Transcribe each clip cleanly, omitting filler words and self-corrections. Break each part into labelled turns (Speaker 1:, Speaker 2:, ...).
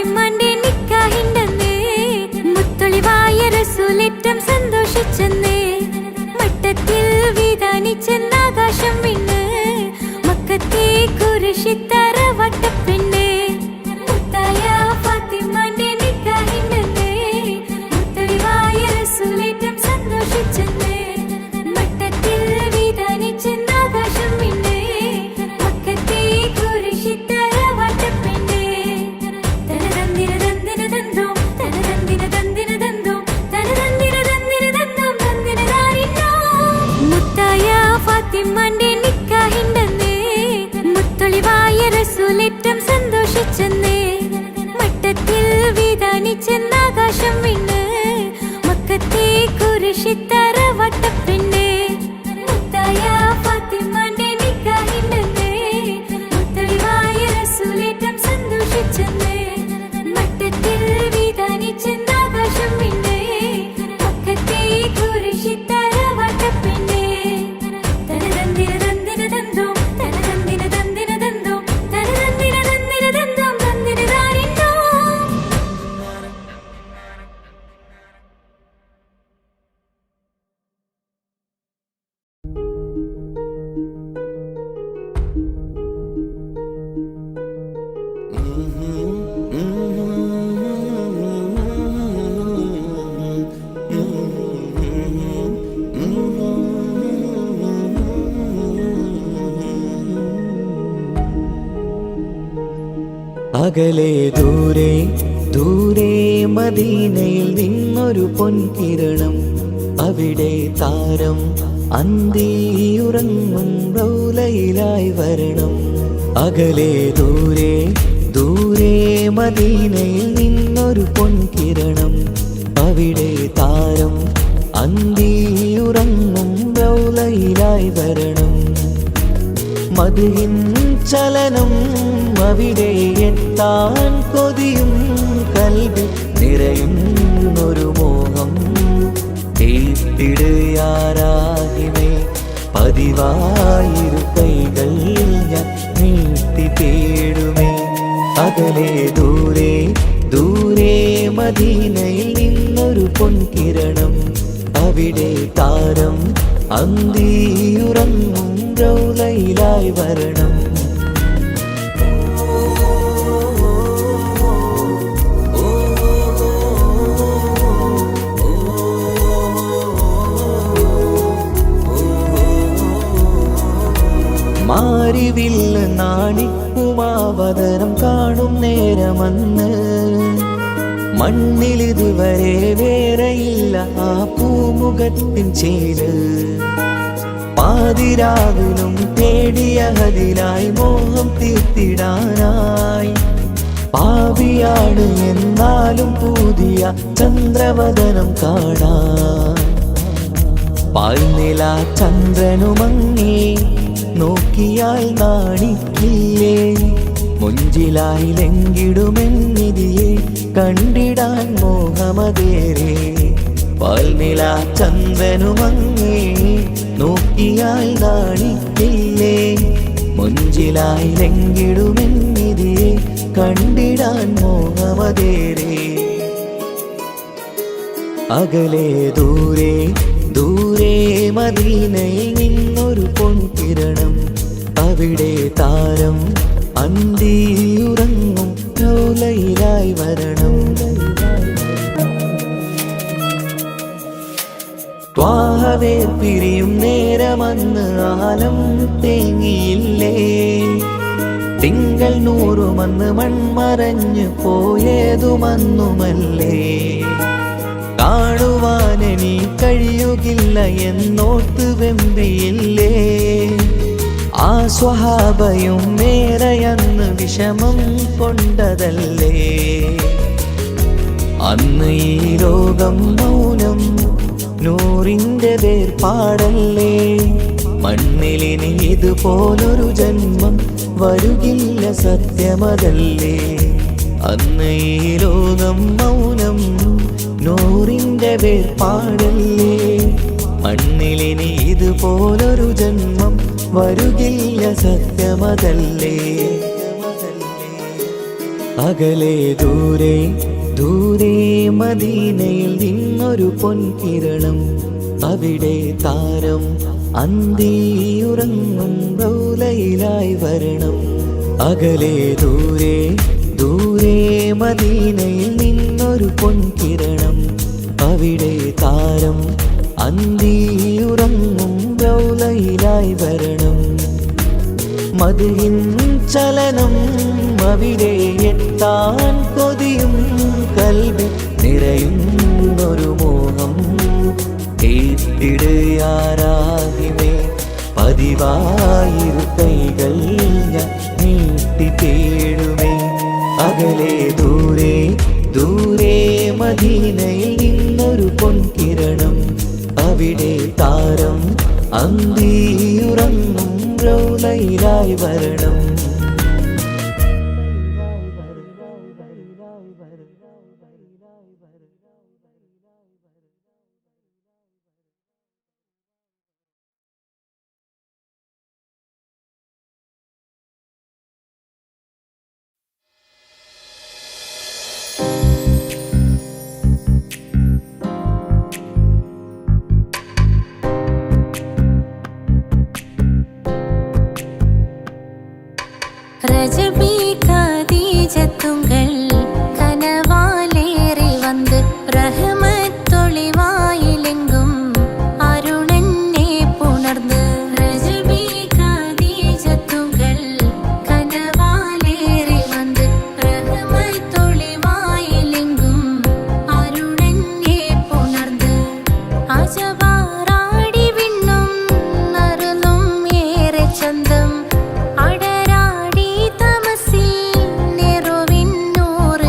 Speaker 1: ഫാത്തിമാന്റെ നിക്കാഹിണ്ടെന്ന് മുത്തൊളിവായ റസൂലേറ്റം സന്തോഷിച്ചെന്ന് മട്ടത്തിൽ വിധാനിച്ചെന്ന് ആകാശം വിണ്ണ് മക്കത്തെ കുരിശിത്തറ വട്ടപ്പെണ്ണ് മുത്തായ ഫാത്തിമാന്റെ നിക്കാഹിണ്ടെന്ന് മുത്തൊളിവായ റസൂലേറ്റം സന്തോഷിച്ചെന്ന് മട്ടത്തിൽ വിധാനിച്ചെന്ന് ആകാശം വിണ്ണ് മക്കത്തെ കുരിശിത്തറ വട്ടപ്പെണ്ണ് തനതന്തിര തന്തിര തന്തോം തനതന്തിര തന്തിര തന്തോം തനതന്തിര തന്തിര തന്തോം തന്തിരതാരിന്നോ മുത്തായ ഫാത്തിമാന്റെ നിക്കാഹിണ്ടെന്ന് മുത്തൊളിവായ റസൂലേറ്റം സന്തോഷിച്ചെന്ന് മട്ടത്തിൽ വിധാനിച്ചെന്ന് ആകാശം വിണ്ണ് മക്കത്തെ കുരിശിത്തറ വട്ടപ്പെണ്ണ് മുത്തായ ഫാത്തിമാന്റെ നിക്കാഹിണ്ടെന്ന് മുത്തൊളിവായ റസൂലേറ്റം സന്തോഷിച്ചെന്ന് മട്ടത്തിൽ വിധാനിച്ചെന്ന് ആകാശം വിണ്ണ് മക്കത്തെ കുരിശിത്തറ വട്ടപ്പെണ്ണ് തനതന്തിര തന്തിര തന്തോം തനതന്തിര തന്തിര തന്തോം തനതന്തിര തന്തിര തന്തോം തന്തിരതാരിന്നോ
Speaker 2: അകലെ ദൂരെ ദൂരെ മദീനയിൽ നിന്നൊരു പൊൻകിരണം അവിടെ താരം അന്തിയുറങ്ങും റൗലയിലായി വരണം അകലെ ദൂരെ ദൂരെ മദീനയിൽ നിന്നൊരു പൊൻകിരണം അവിടെ താരം അന്തിയുറങ്ങും റൗലയിലായി വരണം മദിഹിൻ ചലനം അവിടെ എത്താൻ കൊതിയും കൽബിൽ നിറയുന്നൊരു മോഹം തീർത്തിടുയാരാഹിമേ പതിവായിരു കൈകൾ ഞാൻ നീട്ടി തേടുമേ അകലെ ദൂരെ ദൂരെ മദീനയിൽ നിന്നൊരു പൊൻകിരണം അവിടെ താരം അന്തിയുറങ്ങും റൗലയിലായി വരണം മാരിവില്ല് നാണിക്കുമാവതരം കാണും നേരമന്ന് മണ്ണിലിതുവരെ വേറെയില്ല ആ പൂമുഖത്തിൻ ചേര് പാതിരാവിലും തേടിയ ഹദിലായി മോഹം തീർത്തിടാനായി പാപിയാണ് എന്നാലും പുതിയ ചന്ദ്രവദനം കാണാൻ പാൽനില ചന്ദ്രനുമങ്ങി നോക്കിയാൽ നാണിക്കില്ലേ മുഞ്ചിലായി ലംഘിടുമെന്നിതിയെ കണ്ടിടാൻ മോഹമതേരെ പാൽനില ചന്ദ്രനുമങ്ങി നോക്കിയാൽ നാണിക്കില്ലേ മുഞ്ചിലായി ലംഘിടുമെന്നിതിയെ കണ്ടിടാൻ മോഹമതേരെ അകലെ ദൂരെ ദൂരെ മദീനയിൽ നിന്നൊരു പൊൻകിരണം അവിടെ താരം അന്തിയുറങ്ങും റൗലയിലായി വരണം ത്വാഹവേ പിരിയും നേരമന്ന് ആലം തേങ്ങിയില്ലേ തിങ്കൾ നൂറുമന്ന് മൺമറഞ്ഞു പോയതുമന്നുമല്ലേ കാണുവാനെനി കഴിയുകില്ല എന്നോർത്ത് വെമ്പിയില്ലേ ആ സ്വഹാബയും മേറയന്ന് വിഷമം കൊണ്ടതല്ലേ അന്ന് ഈ ലോകം മൗനം നൂറിൻ്റെ വേർപാടല്ലേ മണ്ണിലിനി ഇതുപോലൊരു ജന്മം വരുകില്ല സത്യമതല്ലേ അന്ന് ഈ ലോകം മൗനം നൂറിൻ്റെ വേർപാടല്ലേ മണ്ണിലിനി ഇതുപോലൊരു ജന്മം വരുകില്ല സത്യമതല്ലേ അകലെ ദൂരെ ദൂരെ മദീനയിൽ നിന്നൊരു പൊൻകിരണം, അവിടെ താരം അന്തിയുറങ്ങും റൗലയിലായി വരണം. അകലെ ദൂരെ ദൂരെ മദീനയിൽ നിന്നൊരു പൊൻകിരണം, അവിടെ താരം അന്തിയുറങ്ങും റൗലയിലായി വരണം. മദിഹിൻ ചലനം അവിടെ എത്താൻ കൊതിയും കൽബിൽ നിറയുന്നൊരു മോഹം. ഏറ്റിടുയാരാഹിമേ പതിവായിരു കൈകൾ ഞാൻ നീട്ടി തേടുമേ. അകലെ ദൂരെ ദൂരെ മദീനയിൽ നിന്നൊരു പൊൻകിരണം, അവിടെ താരം അന്തിയുറങ്ങും റൗലയിലായി വരണം.
Speaker 1: ரஜபி கதீஜத்துங்கள் கனவாலேறி வந்து ரஹமத்தொளிவாயிலெங்கும் அருணன்னே புணர்ந்து. ரஜபி கதீஜத்துங்கள் கனவாலேறி வந்து ரஹமத்தொளிவாயிலெங்கும் அருணன்னே புணர்ந்து. അജവാറാടി വിണ്ണും നറുന്നും ഏറെ ചന്തം, അടരാടി തമസിൽ നെറുവിന്നൂർ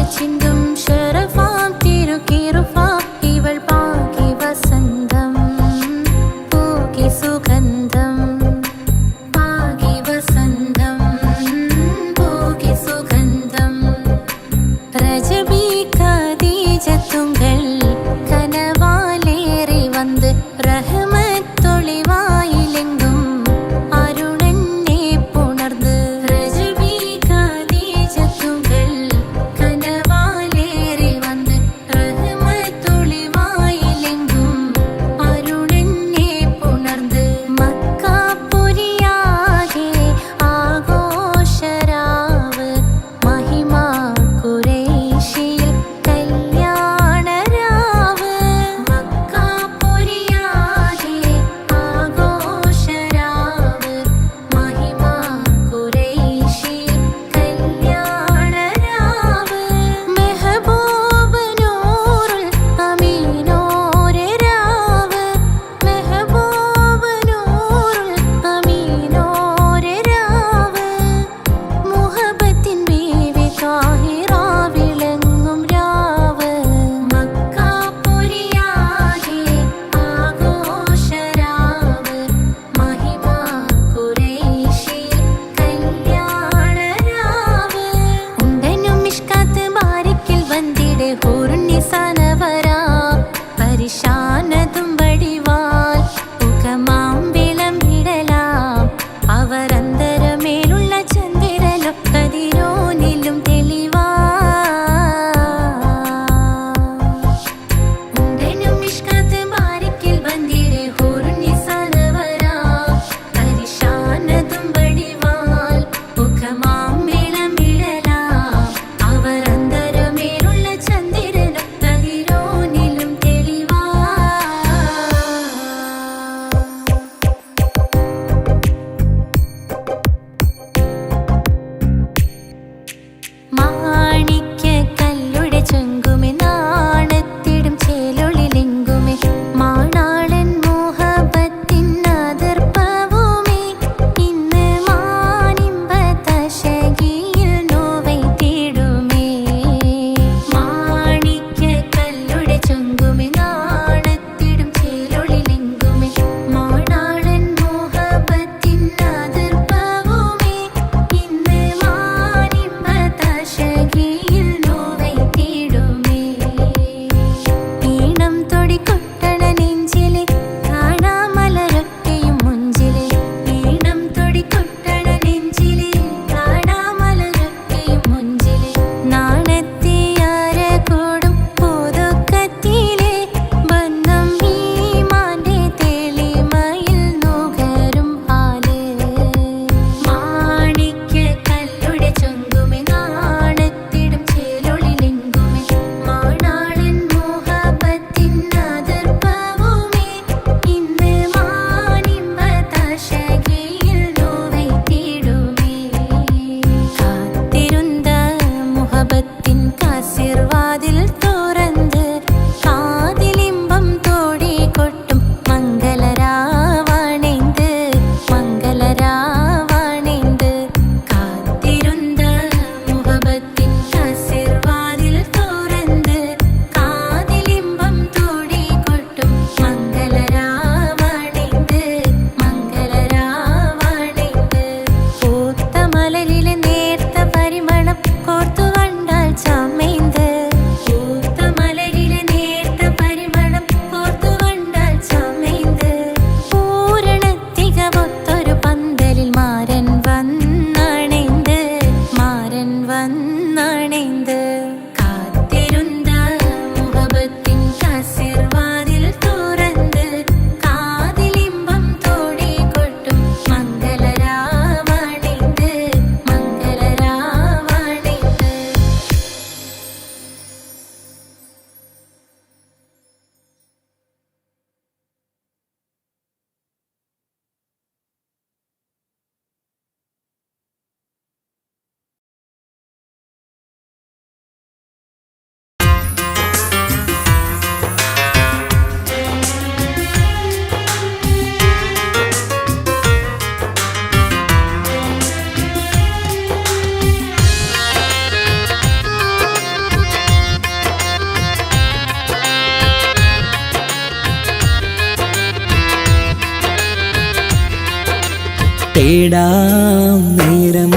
Speaker 3: തേടാം നേരം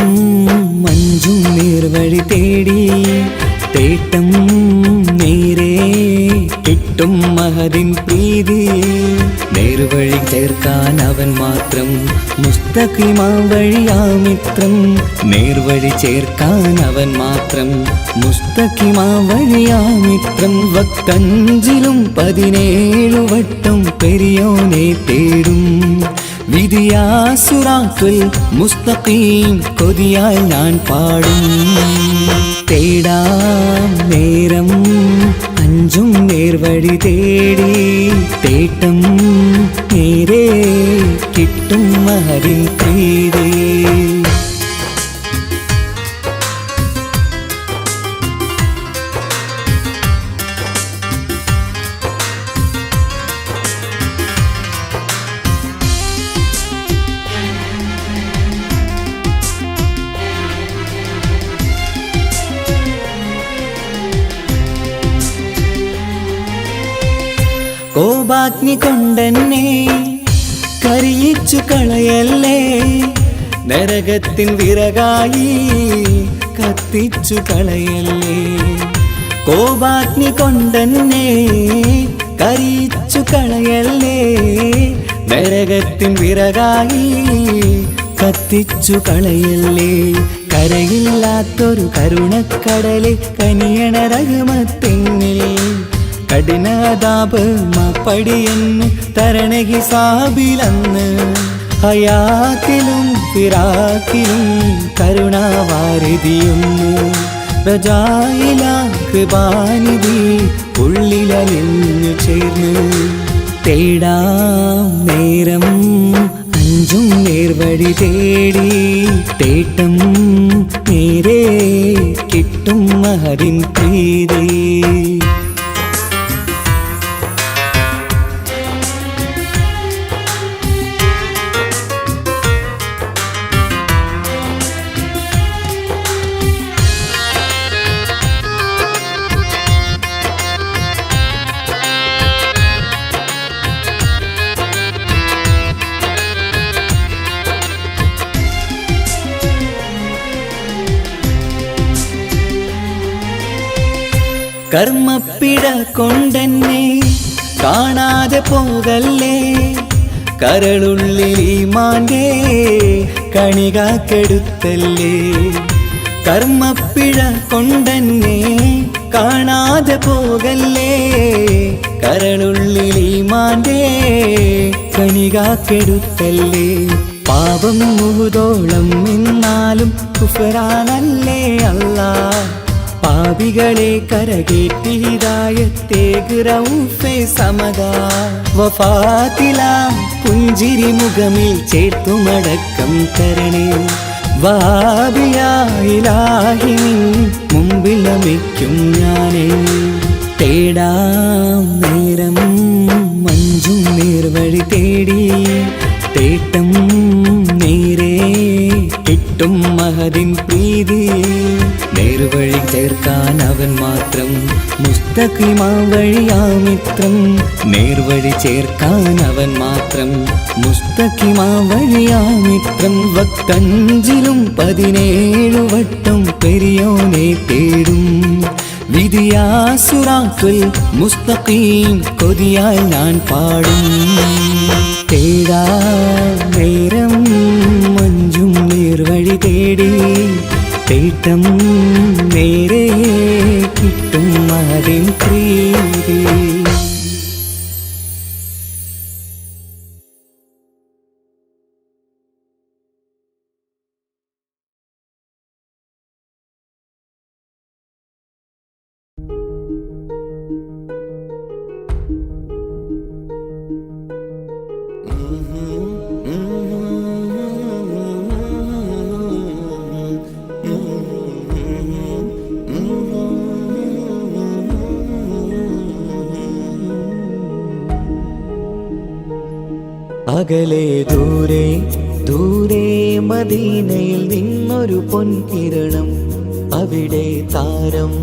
Speaker 3: മഞ്ചും നീർവഴി തേടി തേട്ടം നേരെ കിട്ടും മഹദിൻ പ്രീതി നേർവഴി ചേർക്കാൻ അവൻ മാത്രം മുസ്തഖിമാ വഴിയാ മിത്രം നേർവഴി ചേർക്കാൻ അവൻ മാത്രം മുസ്തഖിമാ വഴിയാ മിത്രം വക്തഞ്ചിലും 17 വട്ടം പെരിയോനെ തേടും വിധിയാ സിറാത്തുൽ മുസ്തഖീം കൊതിയാൽ ഞാൻ പാടും തേടാം നേരം അഞ്ചും നേർവഴി തേടി തേട്ടം നേരെ കിട്ടും മഹദിൻ പ്രീതി കോപാഗ്നി കൊണ്ടെന്നെ കരിയിച്ചു കളയല്ലേ നരകത്തിൻ വിറകായി കത്തിച്ചു കളയല്ലേ കോപാഗ്നി കൊണ്ടെന്നെ കരിയിച്ചു കളയല്ലേ നരകത്തിൻ വിറകായി കത്തിച്ചു കളയല്ലേ കരയില്ലാത്തൊരു കരുണക്കടലെ കനിയണ റഹ്മത്തിന്നിൽ കഠിനതാപ് മാപ്പടിയെന്ന് തരണ ഹിസാബിലന്ന് ഹയാത്തിലും ഫിറാക്കിലും കരുണാവാരിതിയൊന്ന് പ്രജായില കൃപാനിധി ഉള്ളിലലിഞ്ഞു ചേർന്ന് തേടാം നേരം അഞ്ചും നേർവഴി തേടി തേട്ടം നേരെ കിട്ടും മഹദിൻ പ്രീതി കർമ്മപ്പിഴ കൊണ്ടെന്നെ കാണാതെ പോകല്ലേ കരളുള്ളിൽ ഈമാന്റെ കണികാക്കെടുത്തല്ലേ കർമ്മപ്പിഴ കൊണ്ടെന്നെ കാണാതെ പോകല്ലേ കരളുള്ളിൽ ഈമാന്റെ കണികാക്കെടുത്തല്ലേ പാപം മുഹുദോളം എന്നാലും കുഫ്റാനല്ലേ അല്ലാഹ് പാപികളെ കരകേറ്റി ഹിദായത്തേക് റഊഫേ സമദാ വഫാത്തിലാം പുഞ്ചിരി മുഖമിൽ ചേർത്തുമടക്കം തരണേ വഹാബിയാ ഇലാഹി നിൻ മുമ്പിൽ നമിക്കും ഞാനേ തേടാം നേരം മഞ്ചും നേർവഴി തേടി തേട്ടം നേരെ കിട്ടും മഹദിൻ പ്രീതി നേർവഴി ചേർക്കാൻ അവൻ മാത്രം മുസ്തഖിമാ വഴിയാ മിത്രം നേർവഴി ചേർക്കാൻ അവൻ മാത്രം മുസ്തഖിമാ വഴിയാ മിത്രം വക്തഞ്ചിലും 17 വട്ടം പെരിയോനെ തേടും വിധിയാ സിറാത്തുൽ മുസ്തഖീം കൊതിയാൽ ഞാൻ പാടും തേടാ നേരം മഞ്ചും നേർവഴി തേടി തേട്ടം നേരെ കിട്ടും മഹദിൻ പ്രീതി
Speaker 2: അകലെ ദൂരെ ദൂരെ മദീനയിൽ നിന്നൊരു പൊൻകിരണം അവിടെ താരം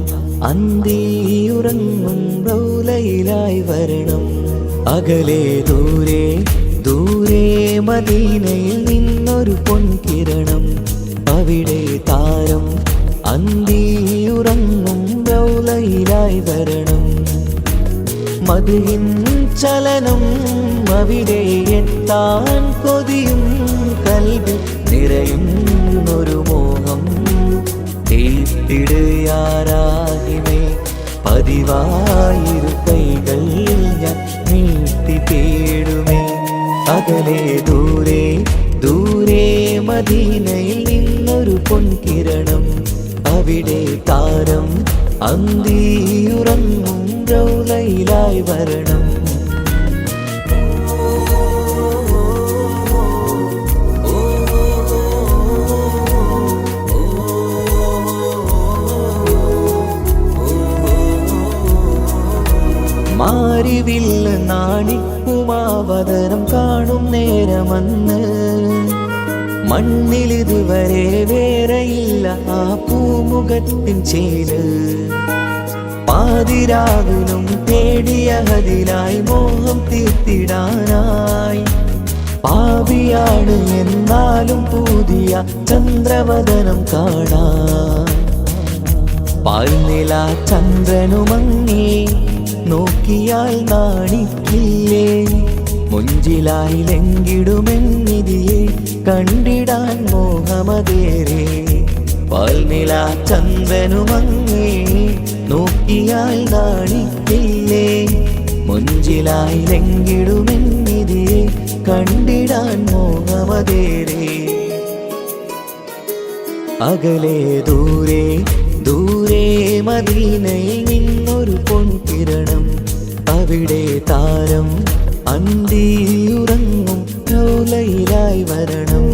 Speaker 2: അന്തിയുറങ്ങും റൗലയിലായി വരണം അകലെ ദൂരെ ദൂരെ മദീനയിൽ നിന്നൊരു പൊൻകിരണം, അവിടെ താരം അന്തിയുറങ്ങും റൗളയിലായി വരണം. മദ്ഹിൻ ചലനം അവിടെ എത്താൻ കൊതിയും, കൽബിൽ നിറയുന്നൊരു മോഹം. കേട്ടിടുയാരാഹിമേ പതിവായിരു കൈകൾ ഞാൻ നീട്ടി തേടുമേ. അകലെ ദൂരെ ദൂരെ മദീനയിൽ നിന്നൊരു പൊൻകിരണം, അവിടെ താരം അന്തിയുറങ്ങും റൗളയിലായി വരണം. മാരിവില്ല നാണിക്കുമാവതരം കാണും നേരമന്ന്, മണ്ണിലിതുവരെ വേറെയില്ല ആ പൂമുഖത്തിൻ ചേല്. പാതിരാവിലും തേടിയ ഹദിലായി മോഹം തീർത്തിടാനായി, പാപിയാണ് എന്നാലും പുതിയ ചന്ദ്രവദനം കാണാൻ. പാൽനില ചന്ദ്രനുമങ്ങി നോക്കിയാൽ നാണിക്കില്ലേ, മുഞ്ചിലായി ലംഘിടുമെന്നിതിയെ കണ്ടിടാൻ മോഹമതേറെ. പാൽനില ചന്ദ്രനുമങ്ങി നോക്കിയാൽ നാണിക്കില്ലേ, മുഞ്ചിലായി ലംഘിടുമെന്നിതിയെ കണ്ടിടാൻ മോഹമതേറെ. അകലെ ദൂരെ ദൂരെ മദീനയിൽ നിന്നൊരു പൊൻകിരണം, അവിടെ താരം അന്തിയുറങ്ങും റൗളയിലായി വരണം.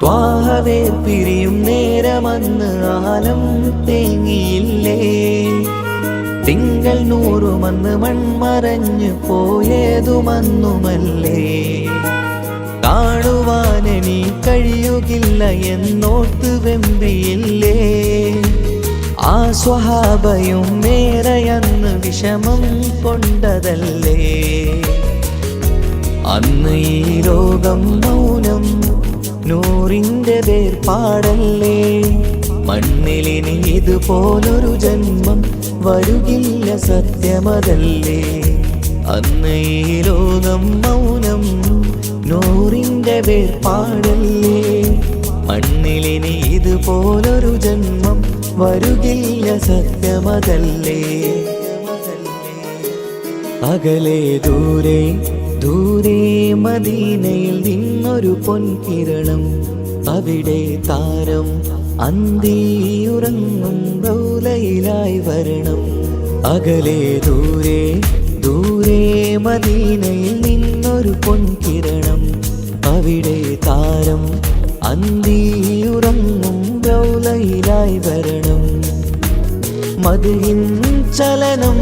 Speaker 2: ത്വാഹവേ പിരിയും നേരമന്ന് ആലം തേങ്ങിയില്ലേ, തിങ്കൾ നൂറുമന്ന് മൺമറഞ്ഞു പോയതുമന്നുമല്ലേ. കാണുവാനെനി കഴിയുകില്ല എന്നോർത്ത് വെമ്പിയില്ലേ, ആ സ്വഹാബയും മേറയന്ന് വിഷമം കൊണ്ടതല്ലേ. അന്ന് ഈ ലോകം മൗനം നൂറിൻ്റെ വേർപാടല്ലേ, മണ്ണിലിനി ഇതുപോലൊരു ജന്മം വരുകില്ല സത്യമതല്ലേ. അന്ന് ഈ ലോകം മൗനം നൂറിൻ്റെ വേർപാടല്ലേ, മണ്ണിലിനി ഇതുപോലൊരു ജന്മം വരുകില്ല സത്യമതല്ലേ. അകലെ ദൂരെ ദൂരെ മദീനയിൽ നിന്നൊരു പൊൻകിരണം, അവിടെ താരം അന്തിയുറങ്ങും റൗളയിലായി വരണം. അകലെ ദൂരെ ദൂരെ മദീനയിൽ നിന്നൊരു പൊൻകിരണം, അവിടെ താരം അന്തിയുറങ്ങും റൗളയിലായി വരണം. മദ്ഹിൻ ചലനം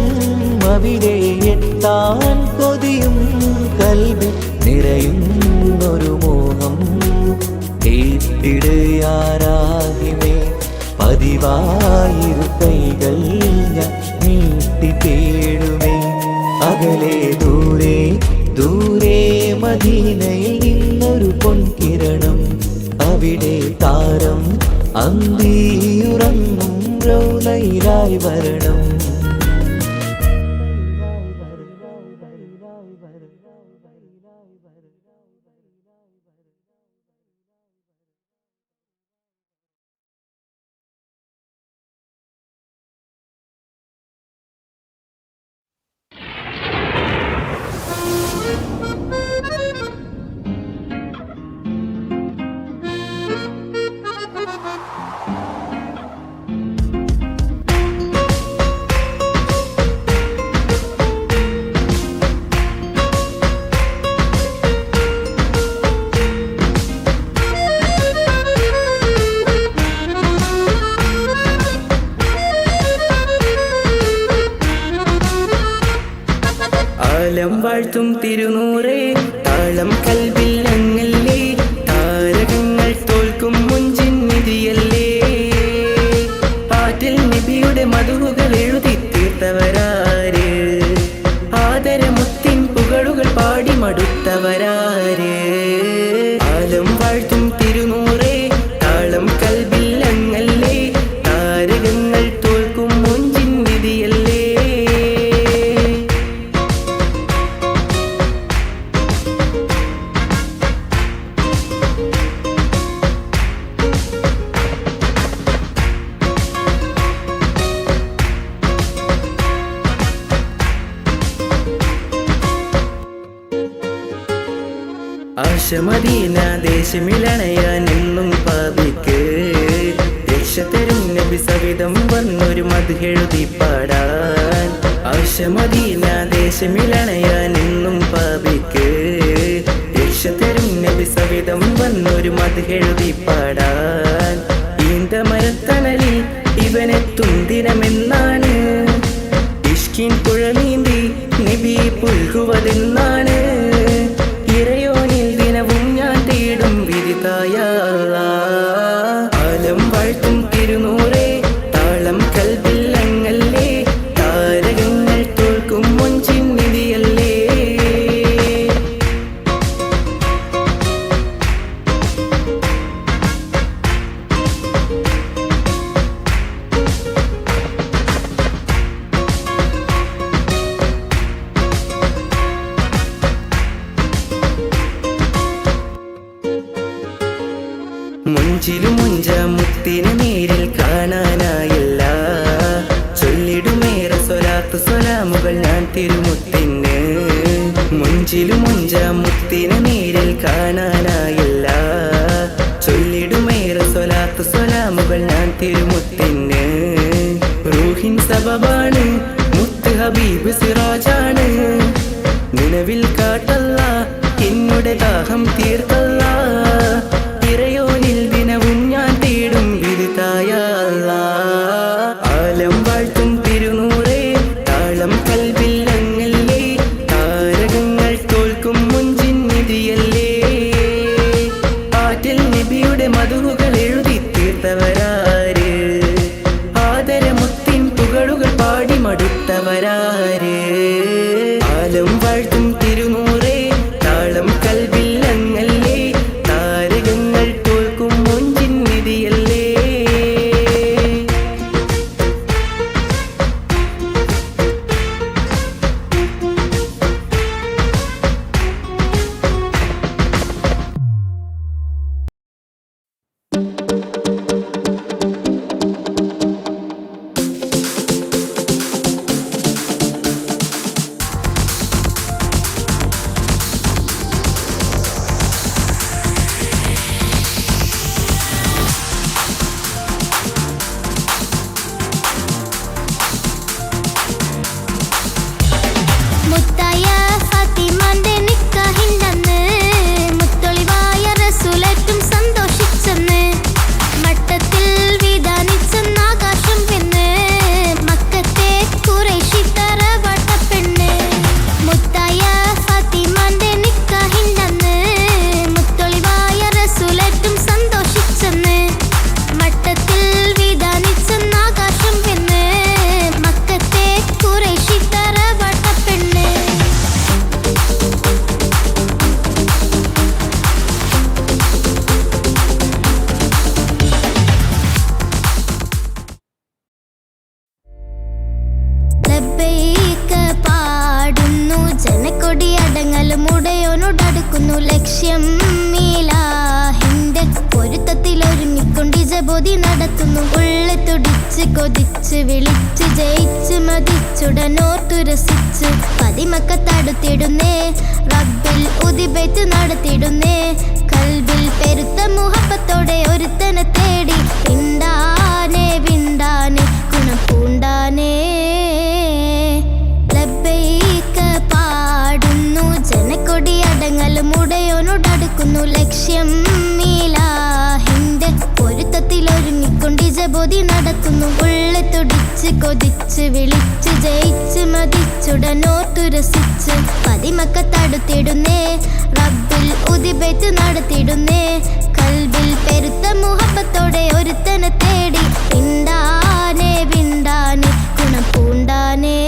Speaker 2: അവിടെ എത്താൻ കൊതിയും, കൽബിൽ നിറയുന്നൊരു മോഹം. കേട്ടിടുയാരാഹിമേ പതിവായിരു കൈകൾ ഞാൻ നീട്ടി തേടുമേ. അകലെ ദൂരെ ദൂരെ മദീനയിൽ നിന്നൊരു പൊൻകിരണം, അവിടെ താരം അന്തിയുറങ്ങും റൗളയിലായി വരണം.
Speaker 4: കാലം വാഴ്ത്തും തിരുനൂറേ, താളം കൽവിൽ അങ്ങല്ലേ, താരകങ്ങൾ തോൽക്കും മുഞ്ചിൻ നിധിയല്ലേ. ആറ്റിൽ നബിയുടെ മധുഹുകൾ എഴുതി തീർത്തവരാര്, തന്നവരാര് ആലം വാഴ്ത്തും തിരുനൂറേ താളം കൽബിൽ അങ്ങല്ലേ താരകങ്ങൾ തോൽക്കും മുഞ്ചിൻ നിധിയല്ലേ ആശമദീന ദേശമിലണയാൻ എന്നും പാപിക്ക് രക്ഷ തരും നബി സവിധം വന്നൊരു മദ്ഹെഴുതി പാടാൻ ആശമദീന ദേശമിലണയാൻ എന്നും പാപിക്ക് രക്ഷ തരും നബി സവിധം വന്നൊരു മദ്ഹെഴുതി പാടാൻ ഈന്തമരത്തണലിൽ ഇവനെത്തും ദിനമെന്നാണ് ഇഷ്കിൻ പുഴ നീന്തി നബി പുൽകുവതെന്നാണ് ഇറയോനിൽ ദിനവും ഞാൻ തേടും വിധിതായ ആലം വാഴ്ത്തും തിരുനൂറേ താളം കൽബിൽ അങ്ങല്ലേ താരകങ്ങൾ തോൽക്കും മുഞ്ചിൻ നിധിയല്ലേ മുഞ്ചിലും മുഞ്ച മുത്തിനെ നേരിൽ കാണാനായില്ല ചൊല്ലിടുമേറെ സ്വലാത്ത് സ്വലാമുകൾ ഞാൻ തിരുമുത്തിന് മുഞ്ചിലും മുഞ്ച മുത്തിനെ നേരിൽ കാണാനായില്ല ചൊല്ലിടുമേറെ സ്വലാത്ത് സ്വലാമുകൾ ഞാൻ തിരുമുത്തിന് റൂഹിൻ സബബാണ് മുത്ത് ഹബീബ് സിറാജാണ് നിലവിൽ കാട്ടല്ല എന്നുടെ ദാഹം തീർക്കല്ല ഇറയോനിൽ ദിനവും ഞാൻ തേടും വിധിതായ ആലം വാഴ്ത്തും തിരുനൂറേ താളം കൽബിൽ അങ്ങല്ലേ താരകങ്ങൾ തോൽക്കും മുഞ്ചിൻ നിധിയല്ലേ ആറ്റിൽ നബിയുടെ മധുകൾ എഴുതി തീർത്തവരാര് ആദരമുത്തിൻ പുകളുകൾ പാടി മടുത്തവരാര് ആലം വാഴ്ത്തും തിരുനൂറേ താളം കൽബിൽ അങ്ങല്ലേ താരകങ്ങൾ തോൽക്കും മുഞ്ചിൻ നിധിയല്ലേ
Speaker 1: മുത്തായ ഫാത്തിമാന്റെ നിക്കാഹിന്റന്ന് മുത്തൊളിവായ റസൂലേറ്റും സന്തോഷിച്ചെന്ന് മട്ടത്തിൽ വിധാനിച്ചെന്ന് ആകാശം പെണ്ണ് മക്കത്തെ ഖുറൈശി തറവാട്ട പെണ്ണ് മുത്തായ ഫാത്തിമാന്റെ നിക്കാഹിന്റന്ന് മുത്തൊളിവായ റസൂലേറ്റും സന്തോഷിച്ചെന്ന് മട്ടത്തിൽ വിധാനിച്ചെന്ന് ആകാശം പെണ്ണ് മക്കത്തെ ഖുറൈശി തറവാട്ട പെണ്ണ് ലബ്ബൈക പാടുന്നു ജനക്കൊടി അടങ്ങലും ഉടയോനോടടുക്കുന്നു ലക്ഷ്യം മീലാഹിന്റെ പൊരുത്തത്തിൽ ഒരുങ്ങിക്കൊണ്ട് ജബോധി നടത്തുന്നു ഉള്ളെ തുടിച്ച് കൊതിച്ച് വിളിച്ച് ജയിച്ച് മതിച്ചുടനോർത്തു രസിച്ച് പതിമക്കത്തടുത്തിടുന്നേ റബ്ബിൽ ഉദിബേറ്റ് നടത്തിടുന്നേ കൽബിൽ പെരുത്ത മുഹബത്തോടെ ഒരുത്തനെ തേടി വിണ്ടാനെ വിണ്ടാനെ ഗുണം പൂണ്ടാനേ ലബ്ബൈക പാടുന്നു ജനക്കൊടി അടങ്ങലും ഉടയോനോടടുക്കുന്നു ലക്ഷ്യം മീലാഹിന്റെ പൊരുത്തത്തിൽ ഒരുങ്ങിക്കൊണ്ട് ജബോധി നടത്തുന്നു ഉള്ളെ തുടിച്ച് കൊതിച്ച് വിളിച്ച് ജയിച്ച് മതിച്ചുടനോർത്തു രസിച്ച് പതിമക്കത്തടുത്തിടുന്നേ റബ്ബിൽ ഉദിബേറ്റ് നടത്തിടുന്നേ കൽബിൽ പെരുത്ത മുഹബത്തോടെ ഒരുത്തനെ തേടി വിണ്ടാനെ വിണ്ടാനെ ഗുണം പൂണ്ടാനേ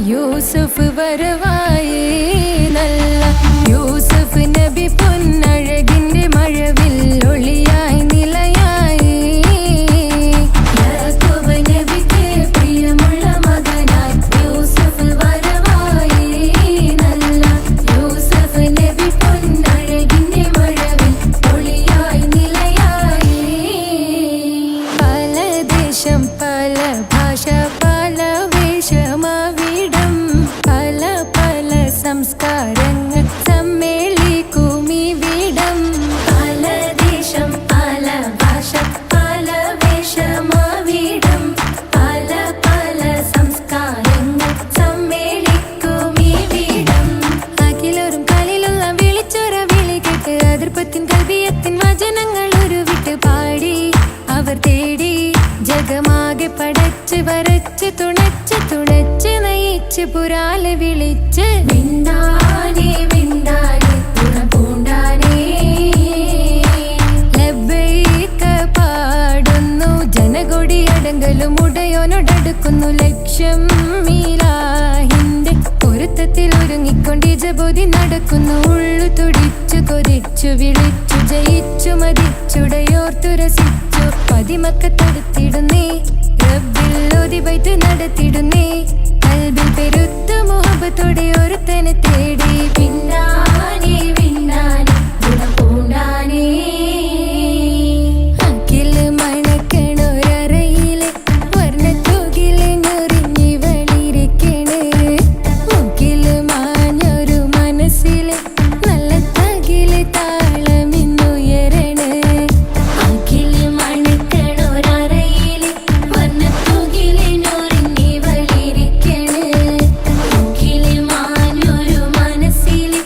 Speaker 5: യൂസുഫ് വരവായേ നല്ല യൂസുഫ് നബി പൊന്നഴകിന്റെ മഴവിൽ ഒളിയായി നിലയായി യാക്കൂബ് നബിക്ക് പ്രിയമുള്ള മകനായി യൂസുഫ് വരവായേ നല്ല യൂസുഫ് നബി പൊന്നഴകിന്റെ മഴവിൽ ഒളിയായി നിലയായി പല ദേശം പല ഭാഷ പല വേഷമാവിടം പല പല സംസ്കാരങ്ങൾ സമ്മേളിക്കുമിവിടം പല ദേശം പല ഭാഷ പല വേഷമാവിടം പല പല സംസ്കാരങ്ങൾ സമ്മേളിക്കുമിവിടം അഖിലോരും കളിലുള്ള വിളിച്ചൊര വിളി കേട്ട് അതിർപ്പത്തിൻ കൽവിയത്തിൻ വചനങ്ങൾ ഉരുവിട്ട് പാടി അവർ തേടി ജഗമാകെ പടച്ച് വരച്ച് തുണച്ച് തുണച്ച് നയിച്ച് പുരാല് വിളിച്ച് വിണ്ടാനേ വിണ്ടാനേ പൂണ്ടാനേ ലബ്ബൈക പാടുന്നു ജനകൊടി അടങ്കലും ഉടയോനോടടുക്കുന്നു ലക്ഷ്യം മീലാഹിന്റെ പൊരുത്തത്തിൽ ഒരുങ്ങിക്കൊണ്ട് ജബോധി നടക്കുന്നു ഉള്ളു തുടിച്ചു കൊതിച്ചു വിളിച്ചു ജയിച്ചു മതിച്ചുടയോർത്തു രസിച്ചു പതിമക്കത്തടുത്തിടുന്നേ റബ്ബിൽ ഓതി ബൈത്ത് നടത്തിടുന്നേ കൽബിൽ പെരുത്ത മുഹബത്തോടെ ഒരുത്തനെ തേടി പിന്നാനേ പിന്നാനേ ഗുണപൂണ്ടാനേ അഖില് മണക്കണൊരറയിലെ വർണ്ണത്തൂകില് ഞൊറിഞ്ഞി വളിരിക്കണ് മുക്കില് മാഞ്ഞൊരു മനസ്സില് നല്ല തകില് താളമിന്നുയരണ അഖില് മണക്കണൊരറയിലെ വർണ്ണത്തൂകില് ഞൊറിഞ്ഞി വളിരിക്കണ് മുക്കില് മാഞ്ഞൊരു മനസ്സില്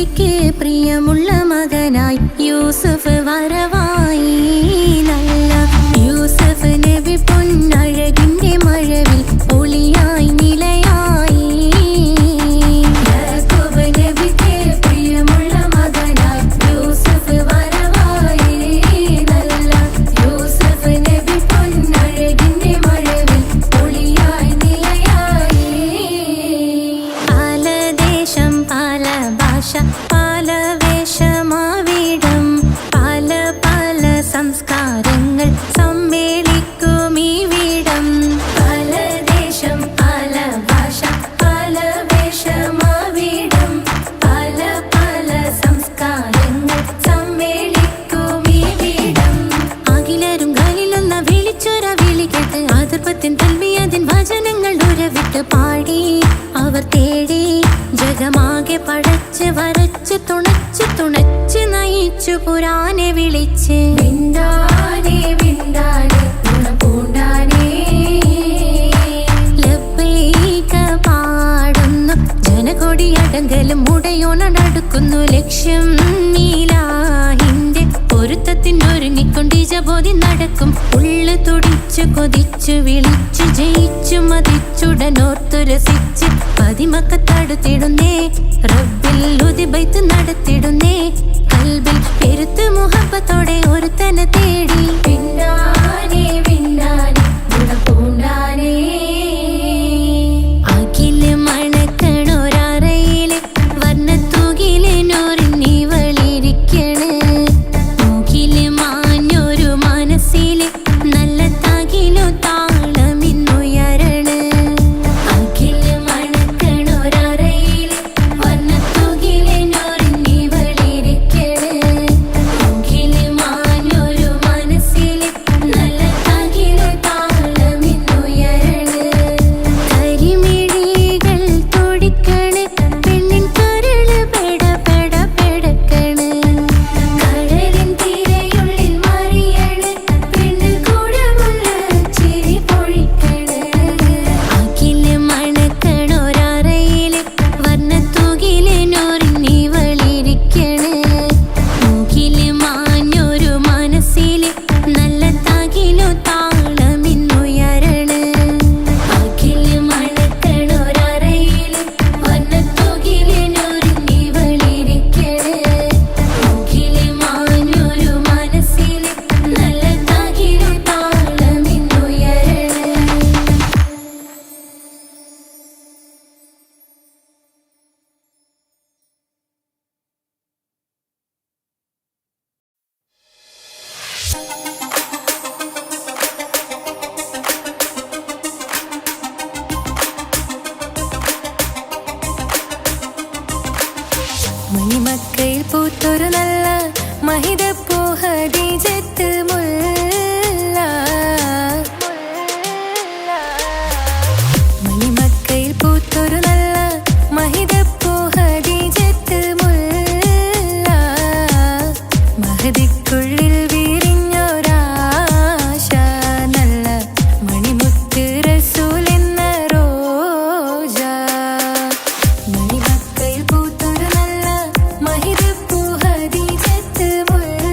Speaker 5: നബിക്ക് പ്രിയമുള്ള മകനായി യൂസുഫ് വരവായി. നല്ല യൂസുഫ് നബി പൊന്നഴകിന്റെ മഴവിൽ ഒളിയായി നിലയായി. യാക്കൂബ് നബിക്ക് പ്രിയമുള്ള മകനായി യൂസുഫ് വരവായി. നല്ല യൂസുഫ് നബി പൊന്നഴകിന്റെ മഴവിൽ ഒളിയായി നിലയായി. പല ദേശം പല ഭാഷ പല വേഷമാവിടം പല പല സംസ്കാരങ്ങൾ സമ്മേളിക്കും ഈ വീടം. പല ദേശം പല ഭാഷ പല വേഷമാവിടം പല പല സംസ്കാരങ്ങൾ സമ്മേളിക്കും ഈ വീടം. അഖിലരും കാലിലൊന്ന വിളിച്ചൊര വിളി കേട്ട് ആതിർപ്പത്തിൻ തൽവിയതിൻ വചനങ്ങൾ ഉരവിട്ട് പാടി അവർ തേടി ജഗമാകെ പടച്ച് വരച്ച് തുണച്ച് തുണച്ച് നയിച്ചു പുരാനെ വിളിച്ച്. വിന്ദാനെ വിന്ദാനെ ഗുണപൂണ്ടാനേ ലബ്ബൈക പാടുന്നു ജനകൊടിയടങ്കലും മുടയോണടുക്കുന്നു ലക്ഷ്യം നീലാഹിന്റെ പൊരുത്തത്തിനൊരുങ്ങിക്കൊണ്ട് ജബോധി നടക്കും. ഉള്ളു തുടിച്ചു കൊതിച്ചു വിളിച്ചു ജയിച്ചു മതിച്ചുടനോർത്തു രസിച്ച് പതിമക്കത്തടുത്തിടുന്നേ റബ്ബിൽ ഉദിബൈത്ത് നടത്തിടുന്നേ. കൽബിൽ പെരുത്ത് മുഹബത്തോടെ ഒരുത്തനെ തേടി. പിന്നാനെ പിന്നാനെ ഗുണപൂണ്ടാനേ അഖില് മണക്കണൊരറയില് വർണ്ണത്തൂകില് നൂറിനി വളിരിക്കണ്. മൂക്കില് മാഞ്ഞൊരു മനസ്സില് നല്ല തകിലു താളമിന്നുയരണ്. അഖില് മണക്കണൊരറയില് വർണ്ണത്തൂകില് നൂറിനി വളിരിക്കണ്. മൂക്കില് മാഞ്ഞൊരു മനസ്സില് നല്ല തകിലു താളമിന്നുയരണ്. കരിമിഴികൾ തുടിക്കണ് പെണ്ണിൻ കരള് പെട പെട പെടക്കണ്. കടലിൻ തിരയുള്ളിൽ മറിയണ് പെണ്ണ് കൂടമുള്ള ചിരി പൊഴിക്കണ്. അഖില് മണക്കണൊരറയില് വർണ്ണത്തൂകില് നൂറിനി വളിരിക്കണ്. മൂക്കില് മാഞ്ഞൊരു മനസ്സില് നല്ല തകിലു താളമിന്നുയരണ്. അഖില് മണക്കണൊരറയില് വർണ്ണത്തൂകില് നൂറിനി വളിരിക്കണ്. മൂക്കില് മാഞ്ഞൊരു മനസ്സില് നല്ല തകിലു താളമിന്നുയരണ്. മണിമക്കയിൽ പൂത്തൊരു നല്ല മഹിതപ്പൂ ഹദീജത്ത് മുല്ല. മണിമക്കയിൽ പൂത്തൊരു നല്ല മഹിതപ്പൂ ഹദീജത്ത് മുല്ല. മഹദിക്കുള്ളിൽ വിരിഞ്ഞൊരാശ നല്ല മണിമുത്ത് റസൂൽ എന്ന റോജ. മണിമക്കയിൽ പൂത്തൊരു നല്ല മഹിതപ്പൂ ഹദീജത്ത് മുല്ല.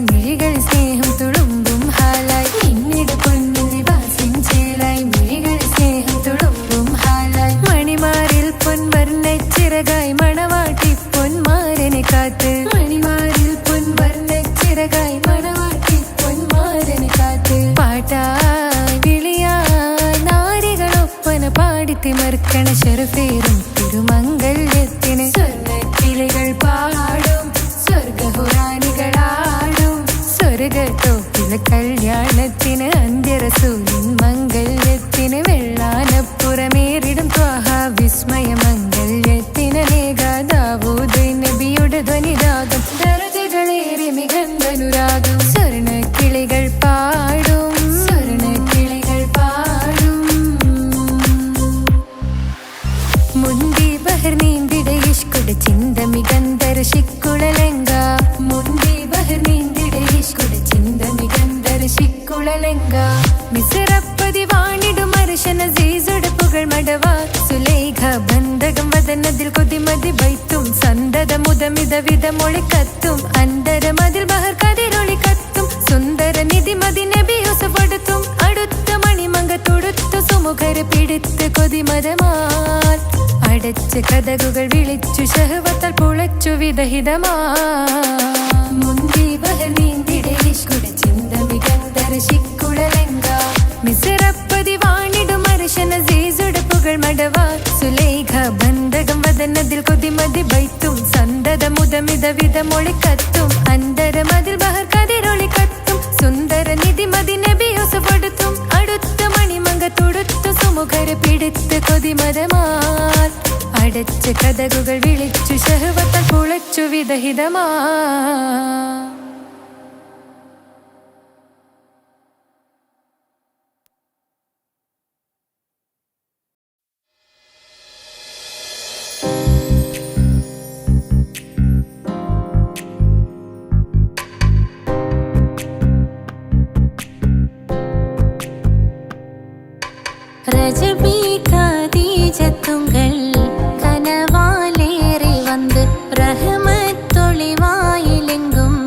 Speaker 5: മിഴികൾ സ്നേഹം തുളുമ്പും ഹാലായി പിന്നീട് പൊന്നു നിവാസിൻ ചേലായി മിഴികൾ സ്നേഹം തുളുമ്പും ഹാലായി മണിമാറിൽ പൊൻവർണ്ണ ചിറകായി മണവാട്ടി പൊന്മാരനെ കാത്ത് മണിമാറിൽ പൊൻവർണ്ണ ചിറകായി മണവാട്ടി പൊന്മാരനെ കാത്ത് പാട്ടായി വിളിയായി നാരികളൊപ്പന പാടിത്തിമർക്കണ ശരഫേറും തിരുമംഗല്യത്തിന് സ്വർണ്ണക്കിളികൾ പാടും സ്വർഗഹുറാനികളാടും സ്വർഗത്തോപ്പിലെ കല്യാണത്തിന് അന്ത്യറസൂലിൻ മംഗല്യത്തിന് വെള്ളാനപ്പുറമേറിടും ത്വാഹ വിസ്മയ മംഗല്യത്തിന് ദാവൂദ് നബിയുടെ ധ്വനിരാഗം ദരജകളേറെ മികന്തനുരാഗം സ്വർണ്ണക്കിളികൾ പാടും സ്വർണ്ണക്കിളികൾ പാടും മുന്തി ബഹർ നീന്തിട ഇഷ്കുട ചിന്ത മികന്തര ശിക്കുളലങ്ക മുന്തി ബഹർ നീന്തിട ഇഷ്കുട ചിന്ത മികന്തര ശിക്കുളലങ്ക മിസറപ്പതി വാണിടും അർശന സീസുട പുകൾ മടവ സുലൈഖ ബന്ധകം വദനതിൽ കൊതിമതി ബൈത്തും സന്തത മുതമിത വിധമൊളി കത്തും അന്തരമതിൽ ബഹർ കതിരൊളി കത്തും സുന്ദര നിധി മതി നബി യൂസഫെടുത്തും അടുത്ത മണിമങ്ക തൊടുത്തു സുമുഖരെ പിടിത്ത് കൊതിമതമാൽ അടച്ച് കഥകുകൾ വിളിച്ചു ശഹവത്താൽ പുളച്ചു വിദഹിതമാ മുന്തി ബഹർ നീന്തിടെ ഇഷ്കുട ചിന്ത മികന്തര ശിക്കുളലങ്ക മിസറപ്പതി വാണിടും അർശന സീസുട പുകൾ മടവ സുലൈഖ ബന്ധകം വദനതിൽ കൊതിമതി ബൈത്തും സന്തത മുതമിത വിധമൊളി കത്തും അന്തരമതിൽ ബഹർ കതിരൊളി കത്തും സുന്ദര നിധി മതി നബി യൂസഫെടുത്തും അടുത്ത മണിമങ്ക തൊടുത്തു സുമുഖരെ പിടിത്ത് കൊതിമതമാൽ അടച്ച് കഥകുകൾ വിളിച്ചു ശഹവത്താൽ പുളച്ചു വിദഹിതമാ
Speaker 1: ரஜபி கதீஜத்துங்கள் கனவாலேறி வந்து ரஹமத்தொளி வாயிலெங்கும்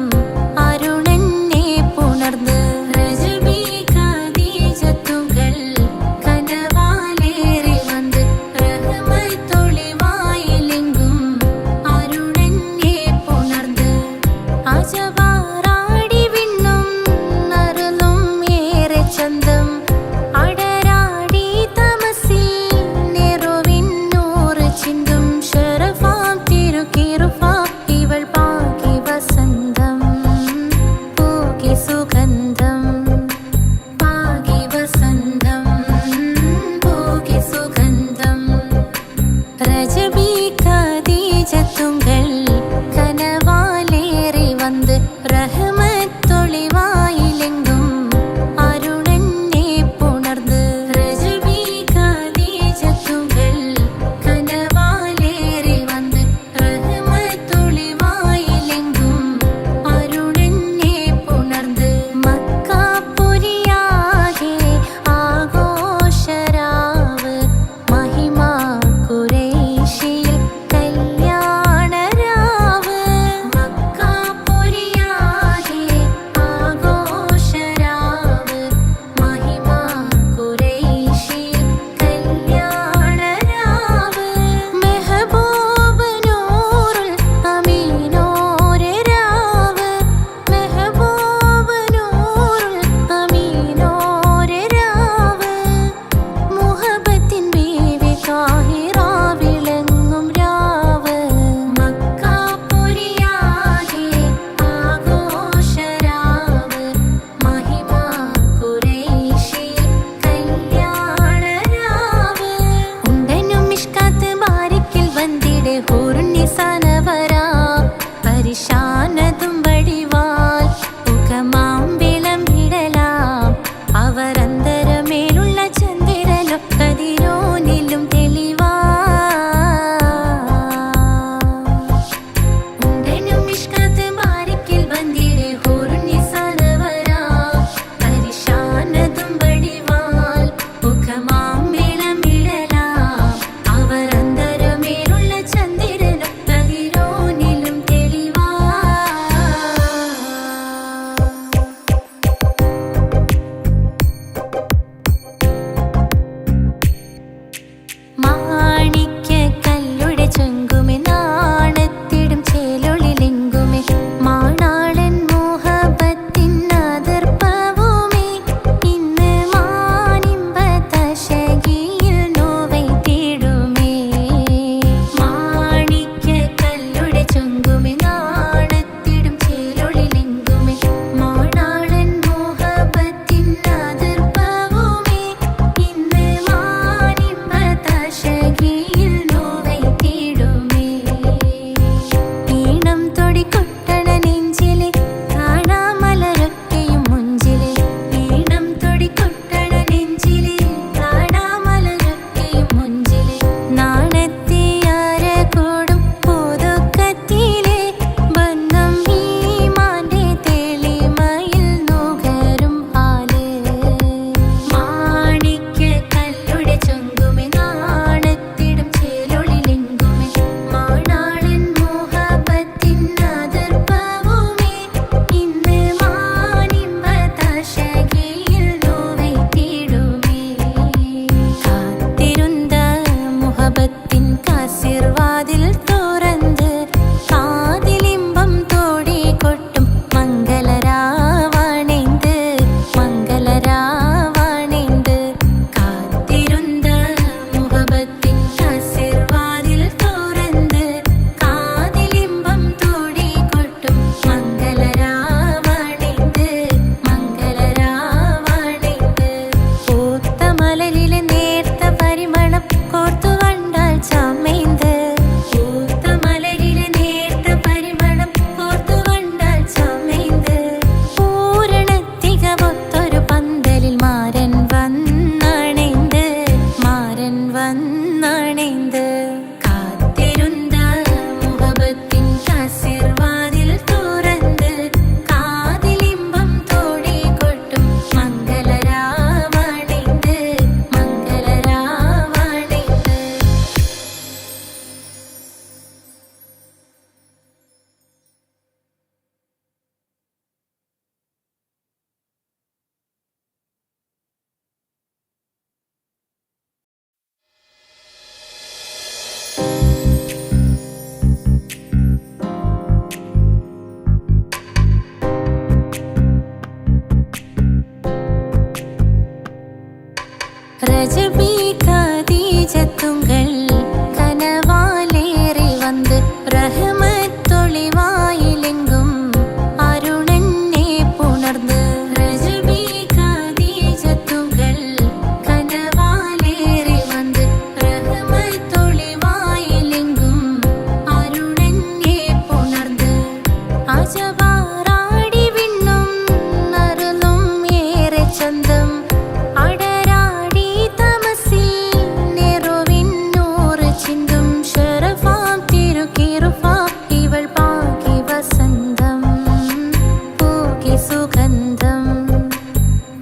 Speaker 5: സുഗന്ധം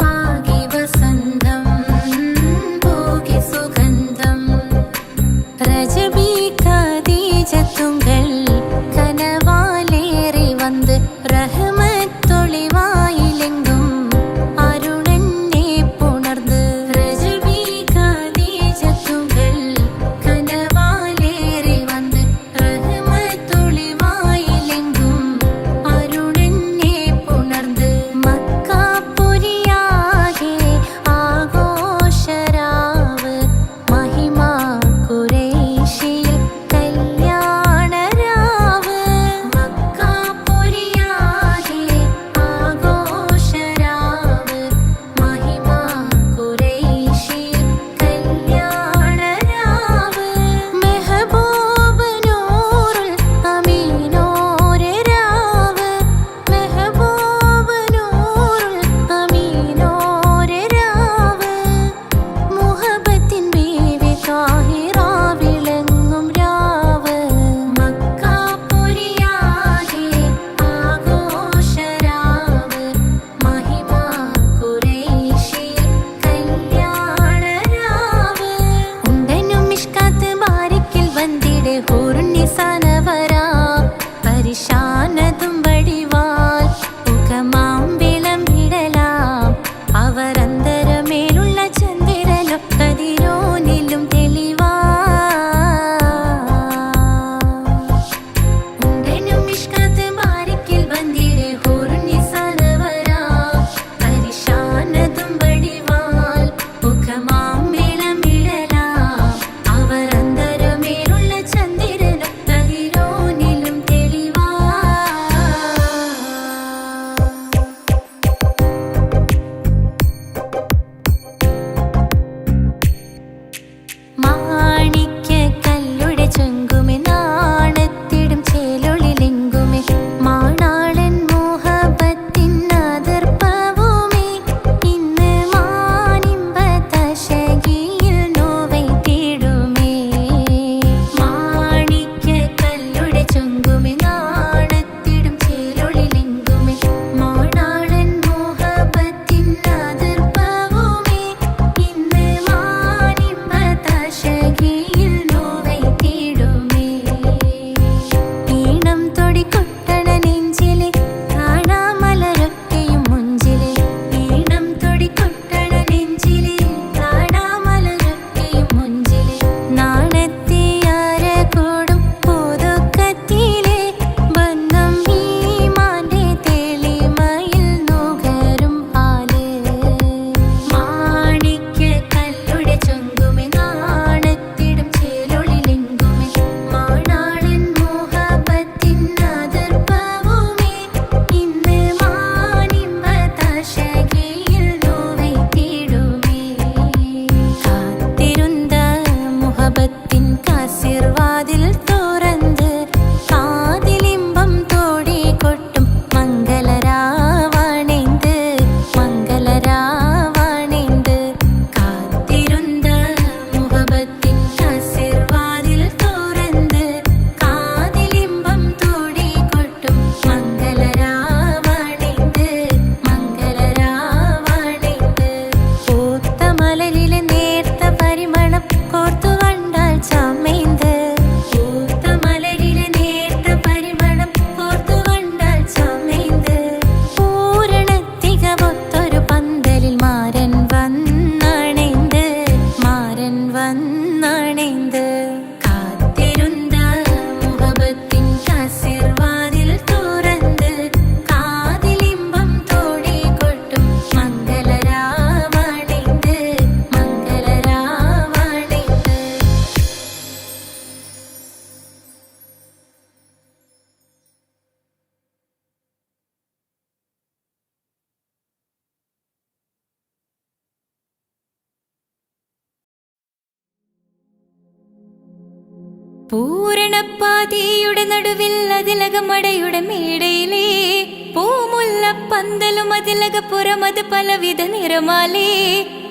Speaker 5: പാകി വസന്തം പോകി സുഗന്ധം രജബി ഖദീജത്തുങ്കൾ കനവാലേറി വന്ന് റഹ്മത്തൊളിവായിലെങ്കും അരുണനെ പുണർന്ന് രജബി ഖദീജത്തുങ്കൾ കനവാലേറി വന്ന് റഹ്മത്തൊളിവായിലെങ്കും അരുണനെ പുണർന്ന് മക്കാപുരിയാകെ ആഘോഷരാവ് മഹിമാ ഖുറൈശിയിൽ കല്യാണരാവ് മക്കാപുരിയാകെ ആഘോഷരാവ് മഹിമാ ഖുറൈശിയിൽ കല്യാണരാവ് മെഹബൂബ് നൂറുൽ അമീനോരെ രാവ് മെഹബൂബ് നൂറുൽ അമീനോരെ രാവ് മുഹബത്തിൻ ബീവി താഹിറ വിളങ്ങും രാവ് മക്കാപുരിയാകെ ആഘോഷരാവ് മഹിമാ ഖുറൈശിയിൽ കല്യാണരാവ് ഉണ്ടനും മിഷ്കാത്ത് ബാരിക്കിൽ വന്നിടെ ഹൂറുന്നിസാനവരാ പരിശാനതും വടിവാൽ മുഖമാം വിളമ്പിടലാം അവരന്തരമേലുള്ള ചന്ദ്രനും കതിരോനിലും തെളിവാ ഉണ്ടനും മിഷ്കാത്ത് ബാരിക്കിൽ വന്നിടെ ഹൂറുന്നിസാനവരാ പരിശാനതും വടിവാൽ മുഖമാം വിളമ്പിടലാം അവരന്തരമേലുള്ള ചന്ദ്രനും കതിരോനിലും തെളിവാ മാണിക്യ കല്ലുടെ ചെങ്കുമെ നാണത്തിടും ചേലൊളിലെങ്കുമെ മാണാളൻ മോഹബത്തിൻ അതിർപ്പവുമേ ഇന്ന് മാനിമ്പ തശകിയിൽ നോവൈ തേടുമേ മാണിക്യ കല്ലുടെ ചെങ്കുമെ നാണത്തിടും ചേലൊളിലെങ്കുമെ മാണാളൻ മോഹബത്തിൻ അതിർപ്പവുമേ ഇന്ന് മാനിമ്പ തശകിയിൽ നോവൈ തേടുമേ ഈണം തൊടികൊട്ടണ നെഞ്ചിലെ കാണാമലരൊക്കെയും മുഞ്ചിലെ ഈണം തൊടികൊട്ടണ നെഞ്ചിലെ കാണാമലരൊക്കെയും മുഞ്ചിലെ നാണത്തെ ആരകൂടും പുതുക്കത്തിലെ ബന്ധം ഈമാന്റെ തെളിമയിൽ നുകരും ഹാല് മാണിക്യ കല്ലുടെ ചെങ്കുമെ നാണത്തിടും ചേലൊളിലെങ്കുമെ മാണാളൻ മോഹബത്തിൻ അതിർപ്പവുമേ ഇന്ന് മാനിമ്പ തശകിയിൽ നോവൈ തേടുമേ കാത്തിരുന്ന മുഹബത്തിൻ കാസിർവാതിൽ തുറന്ന് കാതിലിമ്പം തോടി കൊട്ടും മംഗളരാവണിന്ത് മംഗളരാവണിന്ത് കാത്തിരുന്ന മുഹബത്തിൻ കാസിർവാതിൽ തുറന്ന് കാതിലിമ്പം തോടി കൊട്ടും മംഗളരാവണിന്ത് മംഗളരാവണിന്ത് പൂത്ത മലരിലെ നേർത്ത പരിമളം കോർത്തു കണ്ടാൽ ചമൈന്ത് പൂത്ത മലരിലെ നേർത്ത പരിമളം കോർത്തു കണ്ടാൽ ചമൈന്ത് പൂരണത്തികവൊത്തൊരു പന്തലിൽ മാരൻ വന്നണൈന്ത് മാരൻ വന്നണൈന്ത് കാത്തിരുന്ന മുഹബത്തിൻ കാസിർവാതിൽ തുറന്ന് കാതിലിമ്പം തോടി കൊട്ടും മംഗളരാവണിന്ത് മംഗളരാവണിന്ത് പൂരണപ്പാതിയുടെ നടുവിൽ അതിലകമടയുടെ മേടയിലേ പൂമുല്ല പന്തലും അതിലകപ്പുറമത് പലവിധ നിറമാലേ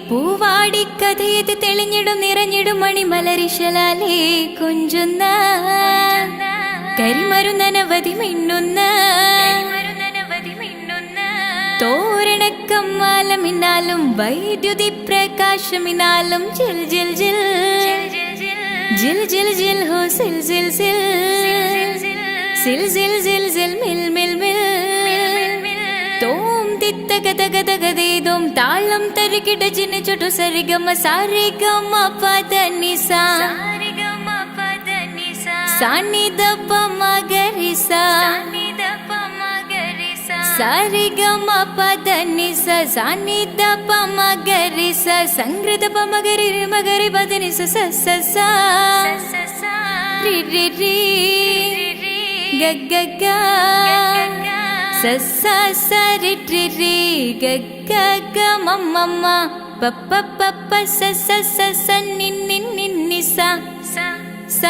Speaker 5: പൂവാടിക്കഥയത് തെളിഞ്ഞിടും നിറഞ്ഞിടും മണിമലരിശലാലേ കുഞ്ചുന്ന കരിമരുന്നനവധി മിന്നുന്ന കമ്മാലമിനാലും വൈദ്യുതി പ്രകാശമിനാലും ജിൽ ജിൽ ജിൽ ജിൽ ജിൽ ജിൽ ഹോ സിൽ സിൽ സിൽ സിൽ സിൽ സിൽ സിൽ മിൽ മിൽ മിൽ തോം തിത്തകതകതകതേതും താളം തരികിട ജിന ചുട്ടു സരിഗമ സാരിഗമ പദനിസ സാനിദപ മഗരിസ സാരിഗമ പദനിസ സാനിദപ മഗരിസ സംഗൃതപ മഗരി മഗരി പദനിസ സ സ സ രി രി രി ഗ ഗ ഗ സ സ സ രി രി രി ഗ ഗ ഗ മ മ മ പ പ പ പ സ സ സ സ നി നി നി നി സ സ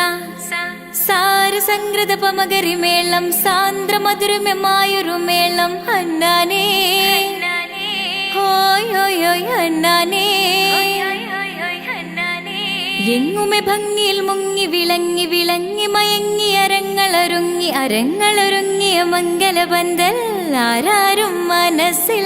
Speaker 5: സാരസംഗൃത പമകരി മേളം സാന്ദ്ര മധുരമമായൊരു മേളം ഹന്നാനേ ഹോയ് ഹോയ് ഹോയ് ഹന്നാനേ എങ്ങുമെ ഭംഗിയിൽ മുങ്ങി വിളങ്ങി വിളങ്ങി മയങ്ങി അരങ്ങളൊരുങ്ങി അരങ്ങളൊരുങ്ങിയ മംഗലപന്തൽ ആരാരും മനസ്സിൽ